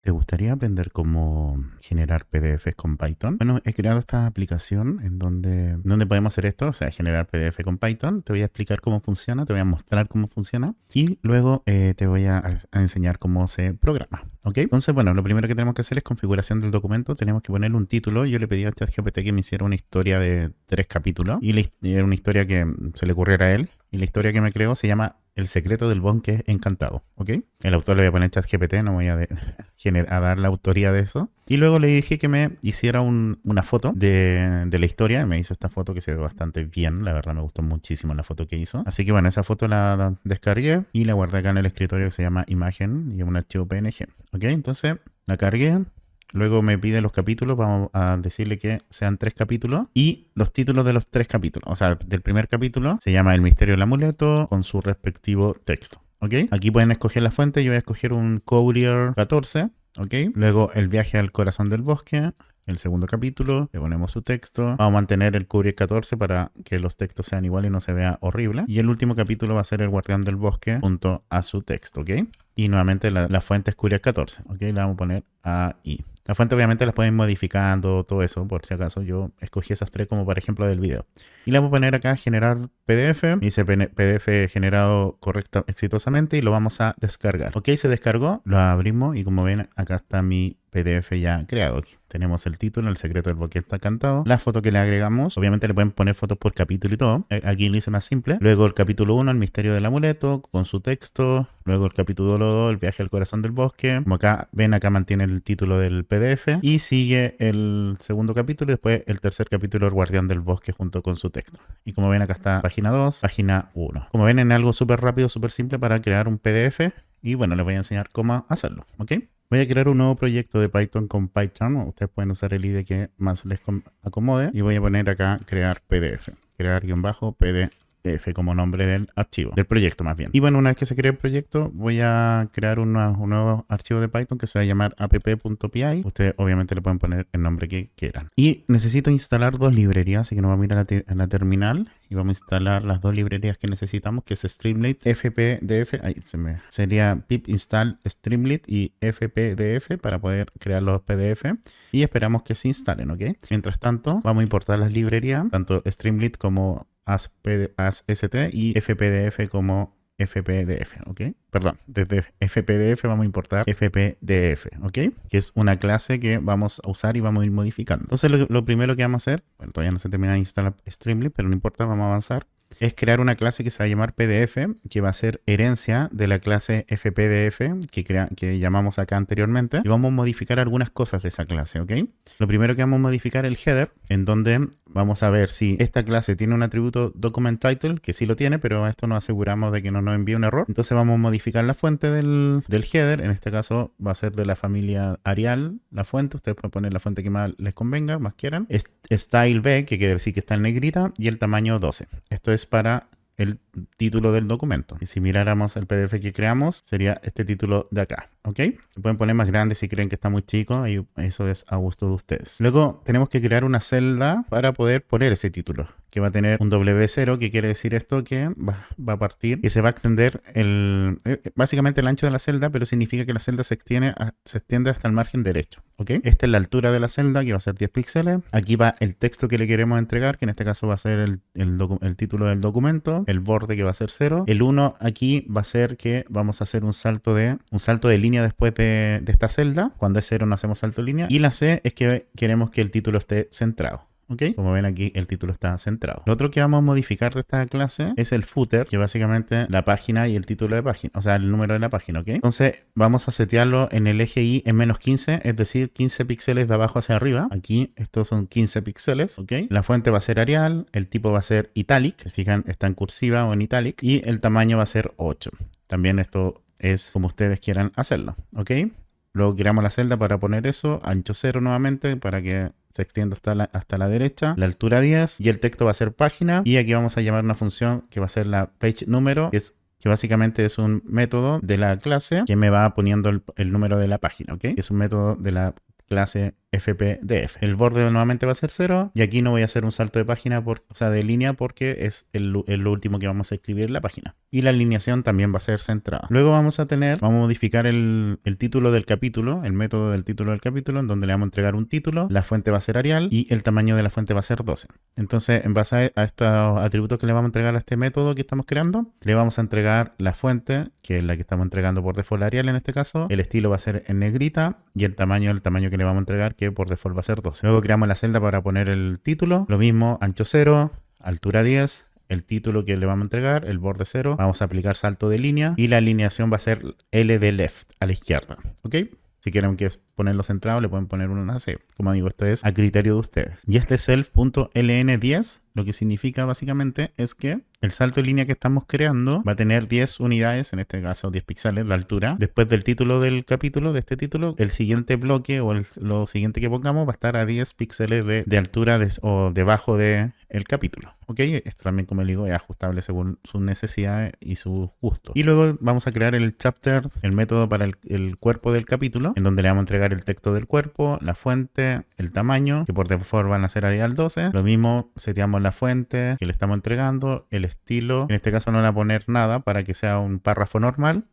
¿Te gustaría aprender cómo generar PDFs con Python? Bueno, he creado esta aplicación donde podemos hacer esto, o sea, generar PDF con Python. Te voy a explicar cómo funciona, te voy a mostrar cómo funciona y luego te voy a enseñar cómo se programa, ¿ok? Entonces, bueno, lo primero que tenemos que hacer es configuración del documento. Tenemos que ponerle un título. Yo le pedí a ChatGPT que me hiciera una historia de 3 capítulos y era una historia que se le ocurriera a él. Y la historia que me creó se llama El secreto del bosque encantado, ¿ok? El autor le voy a poner ChatGPT, no voy a dar la autoría de eso. Y luego le dije que me hiciera una foto de la historia. Me hizo esta foto que se ve bastante bien. La verdad me gustó muchísimo la foto que hizo. Así que bueno, esa foto la descargué y la guardé acá en el escritorio que se llama imagen y es un archivo PNG. ¿Ok? Entonces la cargué. Luego me pide los capítulos, vamos a decirle que sean 3 capítulos y los títulos de los 3 capítulos. O sea, del primer capítulo se llama El misterio del amuleto con su respectivo texto. ¿Ok? Aquí pueden escoger la fuente, yo voy a escoger un Courier 14. ¿Ok? Luego El viaje al corazón del bosque. El segundo capítulo, le ponemos su texto. Vamos a mantener el Courier 14 para que los textos sean iguales y no se vea horrible. Y el último capítulo va a ser El guardián del bosque junto a su texto, ¿ok? Y nuevamente la fuente es Courier 14, ¿ok? Le vamos a poner ahí. La fuente obviamente las pueden ir modificando, todo eso, por si acaso. Yo escogí esas 3 como para ejemplo del video. Y le vamos a poner acá generar PDF. Dice PDF generado exitosamente y lo vamos a descargar. Ok, se descargó, lo abrimos y como ven acá está mi PDF ya creado. Tenemos el título, El secreto del bosque está cantado. La foto que le agregamos, obviamente le pueden poner fotos por capítulo y todo. Aquí lo hice más simple. Luego el capítulo 1, El misterio del amuleto, con su texto. Luego el capítulo 2, El viaje al corazón del bosque. Como acá ven, acá mantiene el título del PDF. Y sigue el segundo capítulo y después el tercer capítulo, El guardián del bosque junto con su texto. Y como ven, acá está página 2, página 1. Como ven, en algo súper rápido, súper simple para crear un PDF. Y bueno, les voy a enseñar cómo hacerlo, ¿ok? Voy a crear un nuevo proyecto de Python con PyCharm. Ustedes pueden usar el IDE que más les acomode. Y voy a poner acá crear PDF. Crear-PDF como nombre del archivo, del proyecto más bien. Y bueno, una vez que se cree el proyecto, voy a crear un nuevo archivo de Python que se va a llamar app.py. Ustedes obviamente le pueden poner el nombre que quieran. Y necesito instalar 2 librerías, así que nos vamos a ir a la terminal y vamos a instalar las 2 librerías que necesitamos, que es Streamlit, FPDF. Ahí sería pip install Streamlit y FPDF para poder crear los PDF. Y esperamos que se instalen, ¿ok? Mientras tanto, vamos a importar las librerías, tanto Streamlit como ASST y FPDF como FPDF, ¿ok? Perdón, desde FPDF vamos a importar FPDF, ¿ok? Que es una clase que vamos a usar y vamos a ir modificando. Entonces lo primero que vamos a hacer, bueno, todavía no se termina de instalar Streamlit, pero no importa, vamos a avanzar. Es crear una clase que se va a llamar PDF, que va a ser herencia de la clase FPDF que llamamos acá anteriormente. Y vamos a modificar algunas cosas de esa clase, ¿ok? Lo primero que vamos a modificar es el header, en donde vamos a ver si esta clase tiene un atributo document-title, que sí lo tiene, pero esto nos aseguramos de que no nos envíe un error. Entonces vamos a modificar la fuente del header. En este caso va a ser de la familia Arial, la fuente. Ustedes pueden poner la fuente que más les convenga, más quieran. Style B, que quiere decir que está en negrita, y el tamaño 12. Esto es para el título del documento. Y si miráramos el PDF que creamos, sería este título de acá, ¿ok? Lo pueden poner más grande si creen que está muy chico, y eso es a gusto de ustedes. Luego tenemos que crear una celda para poder poner ese título, que va a tener un W0, que quiere decir esto, que va a partir y se va a extender básicamente el ancho de la celda, pero significa que la celda se extiende hasta el margen derecho, ¿ok? Esta es la altura de la celda, que va a ser 10 píxeles. Aquí va el texto que le queremos entregar, que en este caso va a ser el título del documento, el borde que va a ser 0. El 1 aquí va a ser que vamos a hacer un salto de línea después de esta celda. Cuando es 0 no hacemos salto de línea. Y la C es que queremos que el título esté centrado. ¿Ok? Como ven aquí, el título está centrado. Lo otro que vamos a modificar de esta clase es el footer, que básicamente la página y el título de página, o sea, el número de la página, ¿ok? Entonces vamos a setearlo en el eje Y en menos 15, es decir, 15 píxeles de abajo hacia arriba. Aquí estos son 15 píxeles, ¿ok? La fuente va a ser Arial, el tipo va a ser Italic, se fijan, está en cursiva o en Italic, y el tamaño va a ser 8. También esto es como ustedes quieran hacerlo, ¿ok? Luego creamos la celda para poner eso, ancho 0 nuevamente, para que se extienda hasta la derecha, la altura 10, y el texto va a ser página, y aquí vamos a llamar una función que va a ser la page número, que básicamente es un método de la clase que me va poniendo el número de la página, ¿ok? Es un método de la clase FPDF. El borde nuevamente va a ser 0 y aquí no voy a hacer un salto de página, de línea, porque es lo último que vamos a escribir en la página. Y la alineación también va a ser centrada. Luego vamos a modificar el título del capítulo, el método del título del capítulo, en donde le vamos a entregar un título, la fuente va a ser Arial y el tamaño de la fuente va a ser 12. Entonces, en base a estos atributos que le vamos a entregar a este método que estamos creando, le vamos a entregar la fuente, que es la que estamos entregando por default Arial en este caso, el estilo va a ser en negrita y el tamaño que le vamos a entregar, que por default va a ser 12. Luego creamos la celda para poner el título, lo mismo, ancho 0, altura 10, el título que le vamos a entregar, el borde 0, vamos a aplicar salto de línea y la alineación va a ser L de left, a la izquierda, ¿ok? Si quieren ponerlo centrado, le pueden poner una C. Como digo, esto es a criterio de ustedes. Y este self.ln10, lo que significa básicamente es que el salto de línea que estamos creando va a tener 10 unidades, en este caso 10 píxeles de altura. Después del título del capítulo, de este título, el siguiente bloque o lo siguiente que pongamos va a estar a 10 píxeles de altura o debajo del capítulo. ¿Ok? Esto también, como les digo, es ajustable según sus necesidades y sus gustos. Y luego vamos a crear el chapter, el método para el cuerpo del capítulo, en donde le vamos a entregar el texto del cuerpo, la fuente, el tamaño, que por default van a ser Arial 12. Lo mismo, seteamos la fuente que le estamos entregando, el estilo, en este caso no le voy a poner nada para que sea un párrafo normal,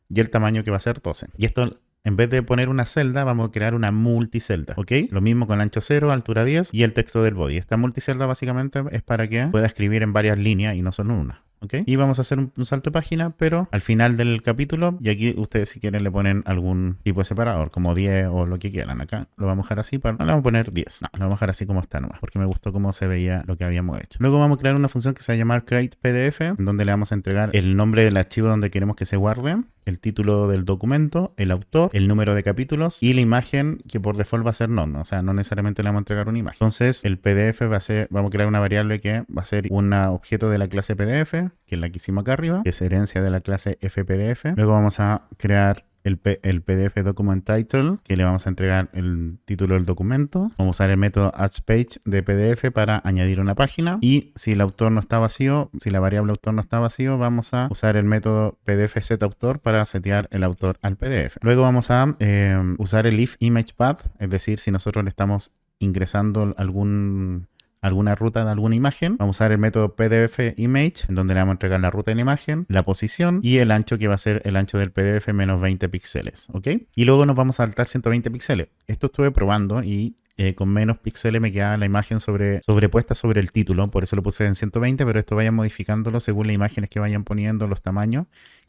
y el tamaño que va a ser 12. Y esto, en vez de poner una celda, vamos a crear una multicelda, ¿ok? Lo mismo con ancho 0, altura 10 y el texto del body. Esta multicelda básicamente es para que pueda escribir en varias líneas y no solo en una. ¿Okay? Y vamos a hacer un salto de página, pero al final del capítulo, y aquí ustedes si quieren le ponen algún tipo de separador, como 10 o lo que quieran. Acá lo vamos a dejar así, no le vamos a poner 10, no, lo vamos a dejar así como está nomás, porque me gustó cómo se veía lo que habíamos hecho. Luego vamos a crear una función que se va a llamar createPDF, en donde le vamos a entregar el nombre del archivo donde queremos que se guarde, el título del documento, el autor, el número de capítulos y la imagen, que por default va a ser none, o sea, no necesariamente le vamos a entregar una imagen. Entonces el PDF vamos a crear una variable que va a ser un objeto de la clase PDF, que es la que hicimos acá arriba, que es herencia de la clase FPDF. Luego vamos a crear el PDF document title, que le vamos a entregar el título del documento. Vamos a usar el método addPage de PDF para añadir una página. Y si el autor no está vacío, si la variable autor no está vacío, vamos a usar el método PDF setAutor para setear el autor al PDF. Luego vamos a usar el if image path, es decir, si nosotros le estamos ingresando alguna ruta de alguna imagen, vamos a usar el método PDF image, en donde le vamos a entregar la ruta de la imagen, la posición y el ancho, que va a ser el ancho del PDF menos 20 píxeles, ¿ok? Y luego nos vamos a saltar 120 píxeles. Esto estuve probando y con menos píxeles me queda la imagen sobrepuesta sobre el título, por eso lo puse en 120, pero esto vayan modificándolo según las imágenes que vayan poniendo, los tamaños,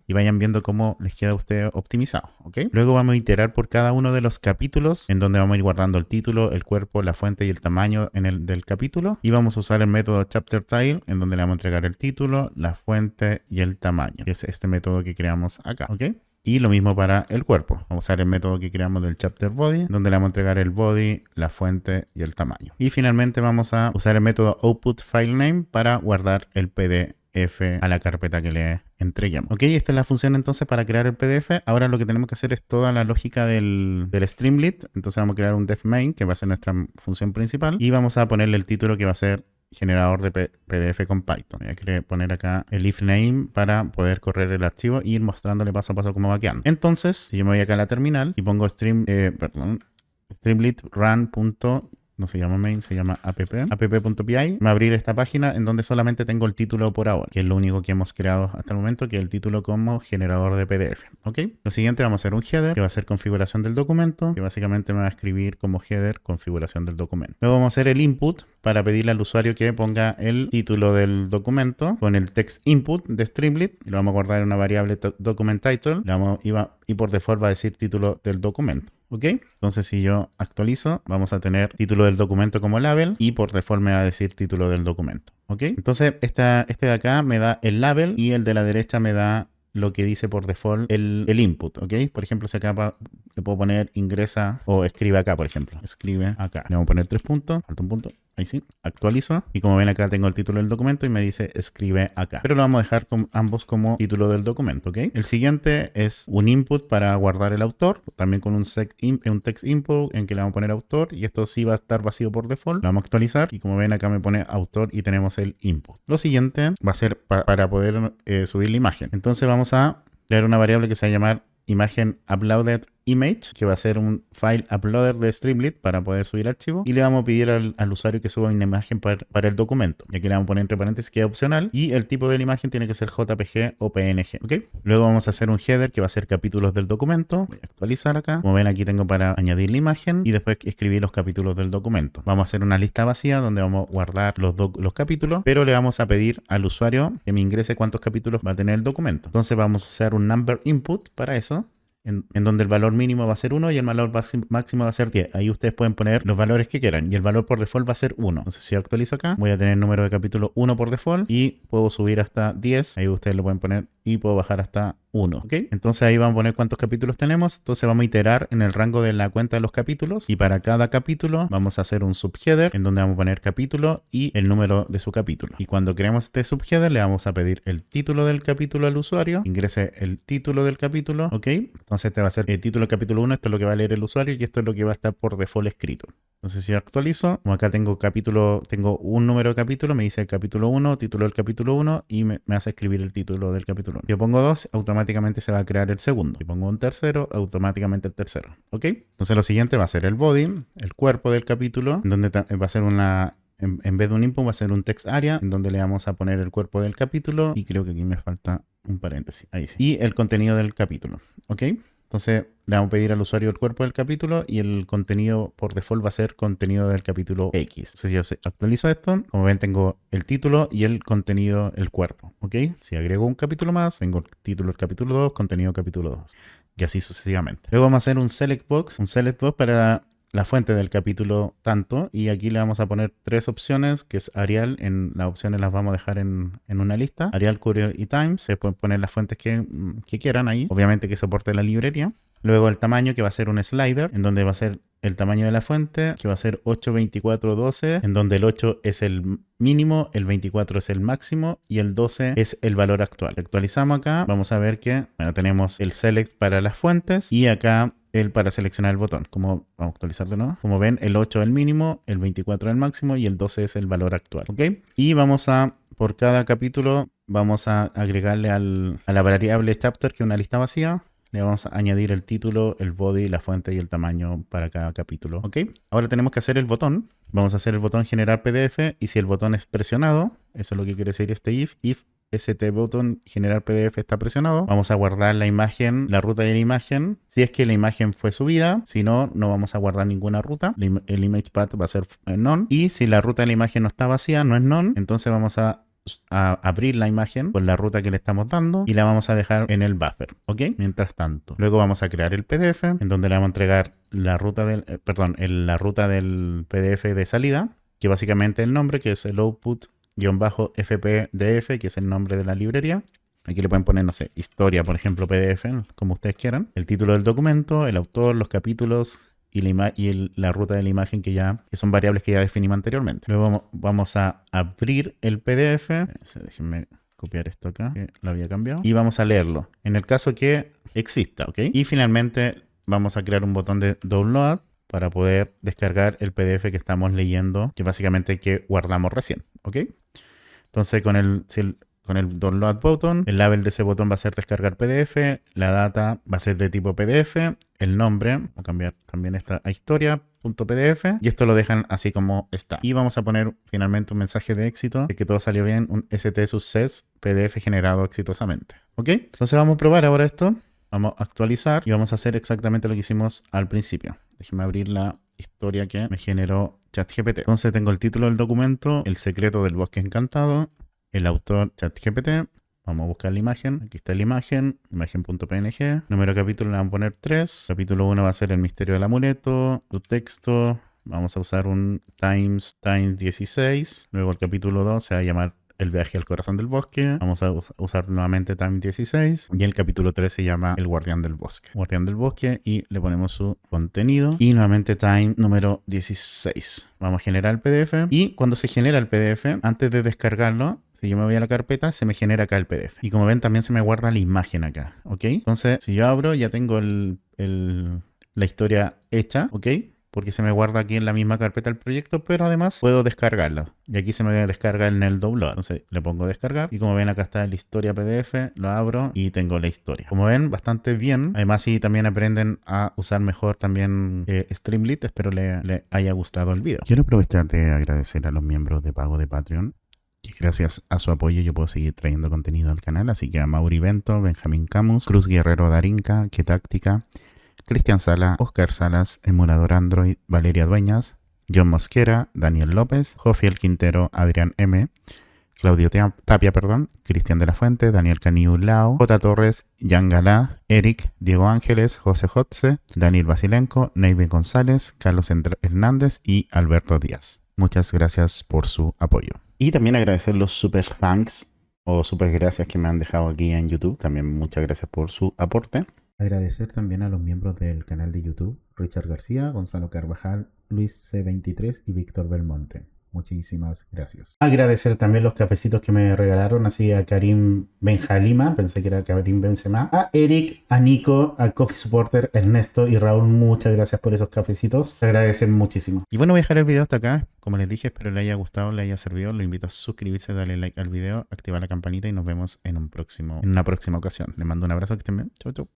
y vayan viendo cómo les queda a ustedes optimizado, ¿ok? Luego vamos a iterar por cada uno de los capítulos, en donde vamos a ir guardando el título, el cuerpo, la fuente y el tamaño del capítulo. Y vamos a usar el método chapterTile, en donde le vamos a entregar el título, la fuente y el tamaño, que es este método que creamos acá, ¿ok? Y lo mismo para el cuerpo. Vamos a usar el método que creamos del chapter body, donde le vamos a entregar el body, la fuente y el tamaño. Y finalmente vamos a usar el método outputFileName para guardar el PDF a la carpeta que le entreguemos. Ok, esta es la función entonces para crear el PDF. Ahora lo que tenemos que hacer es toda la lógica del Streamlit. Entonces vamos a crear un defMain, que va a ser nuestra función principal, y vamos a ponerle el título, que va a ser generador de PDF con Python. Voy a poner acá el if name para poder correr el archivo e ir mostrándole paso a paso cómo va quedando. Entonces, si yo me voy acá a la terminal y pongo streamlit run. No se llama main, se llama app.py. Me va a abrir esta página en donde solamente tengo el título por ahora, que es lo único que hemos creado hasta el momento, que es el título como generador de PDF. ¿Ok? Lo siguiente, vamos a hacer un header, que va a ser configuración del documento, que básicamente me va a escribir como header configuración del documento. Luego vamos a hacer el input para pedirle al usuario que ponga el título del documento con el text input de Streamlit. Lo vamos a guardar en una variable document title. Y por default va a decir título del documento. ¿Ok? Entonces si yo actualizo, vamos a tener título del documento como label y por default me va a decir título del documento. ¿Ok? Entonces este de acá me da el label y el de la derecha me da lo que dice por default el input. ¿Ok? Por ejemplo, si acá le puedo poner ingresa o escribe acá, por ejemplo. Escribe acá. Le vamos a poner 3 puntos, falta un punto. Ahí sí, actualizo y como ven acá tengo el título del documento y me dice escribe acá, pero lo vamos a dejar con ambos como título del documento, ¿ok? El siguiente es un input para guardar el autor, también con un text input en que le vamos a poner autor y esto sí va a estar vacío por default. Lo vamos a actualizar y como ven acá me pone autor y tenemos el input. Lo siguiente va a ser para poder subir la imagen. Entonces vamos a crear una variable que se va a llamar imagen uploaded image, que va a ser un file uploader de Streamlit para poder subir archivo. Y le vamos a pedir al usuario que suba una imagen para el documento. Y aquí le vamos a poner entre paréntesis que es opcional. Y el tipo de la imagen tiene que ser JPG o PNG. ¿Ok? Luego vamos a hacer un header que va a ser capítulos del documento. Voy a actualizar acá. Como ven, aquí tengo para añadir la imagen y después escribir los capítulos del documento. Vamos a hacer una lista vacía donde vamos a guardar los capítulos, pero le vamos a pedir al usuario que me ingrese cuántos capítulos va a tener el documento. Entonces vamos a usar un number input para eso. En donde el valor mínimo va a ser 1 y el valor máximo va a ser 10. Ahí ustedes pueden poner los valores que quieran y el valor por default va a ser 1. Entonces si yo actualizo acá, voy a tener el número de capítulo 1 por default y puedo subir hasta 10. Ahí ustedes lo pueden poner y puedo bajar hasta 1. ¿Ok? Entonces ahí vamos a poner cuántos capítulos tenemos. Entonces vamos a iterar en el rango de la cuenta de los capítulos y para cada capítulo vamos a hacer un subheader en donde vamos a poner capítulo y el número de su capítulo. Y cuando creemos este subheader le vamos a pedir el título del capítulo al usuario. Ingrese el título del capítulo. ¿Ok? Entonces este va a ser el título del capítulo 1. Esto es lo que va a leer el usuario y esto es lo que va a estar por default escrito. Entonces si yo actualizo, como acá tengo un número de capítulo, me dice capítulo 1, título del capítulo 1 y me hace escribir el título del capítulo 1. Yo pongo 2, automáticamente se va a crear el segundo. Si pongo un tercero, automáticamente el tercero. ¿Ok? Entonces lo siguiente va a ser el body, el cuerpo del capítulo, en donde va a ser en vez de un input va a ser un text area, en donde le vamos a poner el cuerpo del capítulo y creo que aquí me falta un paréntesis. Ahí sí. Y el contenido del capítulo. ¿Ok? Entonces le vamos a pedir al usuario el cuerpo del capítulo y el contenido por default va a ser contenido del capítulo X. Entonces yo actualizo esto, como ven tengo el título y el contenido, el cuerpo. ¿Ok? Si agrego un capítulo más, tengo el título del capítulo 2, contenido capítulo 2. Y así sucesivamente. Luego vamos a hacer un select box para la fuente del capítulo tanto, y aquí le vamos a poner 3 opciones, que es Arial. En las opciones las vamos a dejar en una lista, Arial, Courier y Times. Se pueden poner las fuentes que quieran ahí, obviamente que soporte la librería. Luego el tamaño, que va a ser un slider, en donde va a ser el tamaño de la fuente, que va a ser 8, 24, 12, en donde el 8 es el mínimo, el 24 es el máximo y el 12 es el valor actual. Actualizamos acá, vamos a ver que, bueno, tenemos el select para las fuentes y acá para seleccionar el botón. Vamos a actualizar de nuevo. Como ven, el 8 es el mínimo, el 24 es el máximo y el 12 es el valor actual. ¿Ok? Y por cada capítulo, vamos a agregarle a la variable chapter, que es una lista vacía. Le vamos a añadir el título, el body, la fuente y el tamaño para cada capítulo. ¿Ok? Ahora tenemos que hacer el botón. Vamos a hacer el botón generar PDF y si el botón es presionado, eso es lo que quiere decir este if button generar PDF está presionado, vamos a guardar la imagen, la ruta de la imagen, si es que la imagen fue subida. Si no, no vamos a guardar ninguna ruta. El image path va a ser none. Y si la ruta de la imagen no está vacía, no es none, entonces vamos a abrir la imagen con la ruta que le estamos dando y la vamos a dejar en el buffer. ¿Ok? Mientras tanto, luego vamos a crear el PDF en donde le vamos a entregar la ruta la ruta del PDF de salida, que básicamente el nombre, que es el output-fpdf, que es el nombre de la librería. Aquí le pueden poner, no sé, historia, por ejemplo, PDF, como ustedes quieran. El título del documento, el autor, los capítulos y la ruta de la imagen, que son variables que ya definimos anteriormente. Luego vamos a abrir el PDF. Déjenme copiar esto acá, que lo había cambiado. Y vamos a leerlo, en el caso que exista, ¿ok? Y finalmente vamos a crear un botón de download para poder descargar el PDF que estamos leyendo, que básicamente que guardamos recién, ¿ok? Entonces con el download button, el label de ese botón va a ser descargar PDF, la data va a ser de tipo PDF, el nombre, vamos a cambiar también esta a historia.pdf y esto lo dejan así como está. Y vamos a poner finalmente un mensaje de éxito, de que todo salió bien, un ST success PDF generado exitosamente, ¿ok? Entonces vamos a probar ahora esto. Vamos a actualizar y vamos a hacer exactamente lo que hicimos al principio. Déjenme abrir la historia que me generó ChatGPT. Entonces tengo el título del documento, el secreto del bosque encantado, el autor ChatGPT. Vamos a buscar la imagen. Aquí está la imagen, imagen.png. Número de capítulo le vamos a poner 3. Capítulo 1 va a ser el misterio del amuleto. Tu texto, vamos a usar un Times 16. Luego el capítulo 2 se va a llamar El viaje al corazón del bosque. Vamos a usar nuevamente Time 16. Y el capítulo 3 se llama El guardián del bosque. Guardián del bosque, y le ponemos su contenido. Y nuevamente Time número 16. Vamos a generar el PDF. Y cuando se genera el PDF, antes de descargarlo, si yo me voy a la carpeta, se me genera acá el PDF. Y como ven, también se me guarda la imagen acá. ¿Ok? Entonces, si yo abro, ya tengo la historia hecha. ¿Ok? porque se me guarda aquí en la misma carpeta el proyecto, pero además puedo descargarlo. Y aquí se me descarga en el download. Entonces le pongo descargar y como ven acá está la historia PDF, lo abro y tengo la historia. Como ven, bastante bien. Además si también aprenden a usar mejor también Streamlit, espero le haya gustado el video. Quiero aprovechar de agradecer a los miembros de pago de Patreon. Y gracias a su apoyo yo puedo seguir trayendo contenido al canal, así que a Mauri Bento, Benjamín Camus, Cruz Guerrero Darinka, Qué Táctica, Cristian Sala, Oscar Salas, Emulador Android, Valeria Dueñas, John Mosquera, Daniel López, Jofiel Quintero, Adrián M, Claudio Tapia, Cristian de la Fuente, Daniel Caniu Lao, J. Torres, Jan Galá, Eric, Diego Ángeles, José Jotze, Daniel Basilenco, Neive González, Carlos Hernández y Alberto Díaz. Muchas gracias por su apoyo. Y también agradecer los super thanks o super gracias que me han dejado aquí en YouTube. También muchas gracias por su aporte. Agradecer también a los miembros del canal de YouTube, Richard García, Gonzalo Carvajal, Luis C23 y Víctor Belmonte. Muchísimas gracias. Agradecer también los cafecitos que me regalaron, así a Karim Benjalima, pensé que era Karim Benzema, a Eric, a Nico, a Coffee Supporter, Ernesto y Raúl, muchas gracias por esos cafecitos, se agradecen muchísimo. Y bueno, voy a dejar el video hasta acá, como les dije, espero le haya gustado, le haya servido, lo invito a suscribirse, darle like al video, activar la campanita y nos vemos en una próxima ocasión. Les mando un abrazo, que estén bien, chau chau.